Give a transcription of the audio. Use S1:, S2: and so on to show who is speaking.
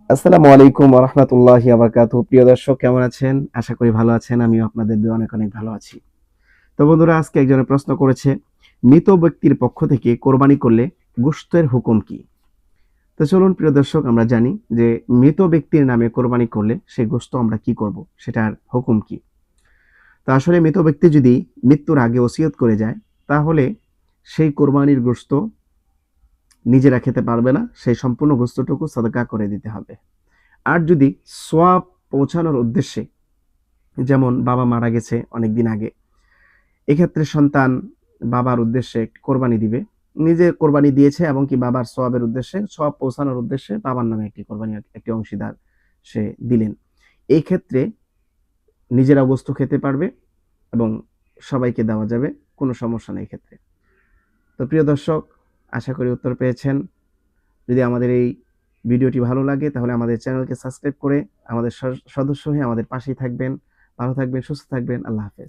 S1: আসসালামু আলাইকুম ওয়া রাহমাতুল্লাহি ওয়া বারাকাতুহু। প্রিয় দর্শক কেমন আছেন? আশা করি ভালো আছেন। আমিও আপনাদের দোয়ায় অনেক, অনেক ভালো আছি। তো বন্ধুরা আজকে একজনে প্রশ্ন করেছে, মৃত ব্যক্তির পক্ষ থেকে কোরবানি করলে গোশতের হুকুম কি? তো চলুন প্রিয় দর্শক আমরা জানি যে মৃত ব্যক্তির নামে কোরবানি করলে সেই গোশত আমরা কি করব? সেটার হুকুম কি? তো আসলে মৃত ব্যক্তি যদি মৃত্যুর আগে ওসিয়ত করে যায়, তাহলে সেই কোরবানির গোশত নিজেরা খেতে পারবে না। সেই সম্পূর্ণ গোশতটুকু সাদকা করে দিতে হবে। আর যদি সোয়াব পৌঁছানোর উদ্দেশ্যে, যেমন বাবা মারা গেছে অনেকদিন আগে, এক্ষেত্রে সন্তান বাবার উদ্দেশ্যে একটি কোরবানি দিবে। নিজে কোরবানি দিয়েছে এবং কি বাবার সওয়াবের উদ্দেশ্যে, সওয়াব পৌঁছানোর উদ্দেশ্যে বাবার নামে একটি কোরবানি, একটি অংশীদার সে দিলেন। এই ক্ষেত্রে নিজেরা বস্তু খেতে পারবে এবং সবাইকে দেওয়া যাবে, কোনো সমস্যা নেই এক্ষেত্রে। তো প্রিয় দর্শক, আশা করি উত্তর পেয়েছেন। যদি আমাদের এই ভিডিওটি ভালো লাগে তাহলে আমাদের চ্যানেলকে সাবস্ক্রাইব করে আমাদের সদস্য হয়ে আমাদের পাশেই থাকবেন। ভালো থাকবেন, সুস্থ থাকবেন। আল্লাহ হাফেজ।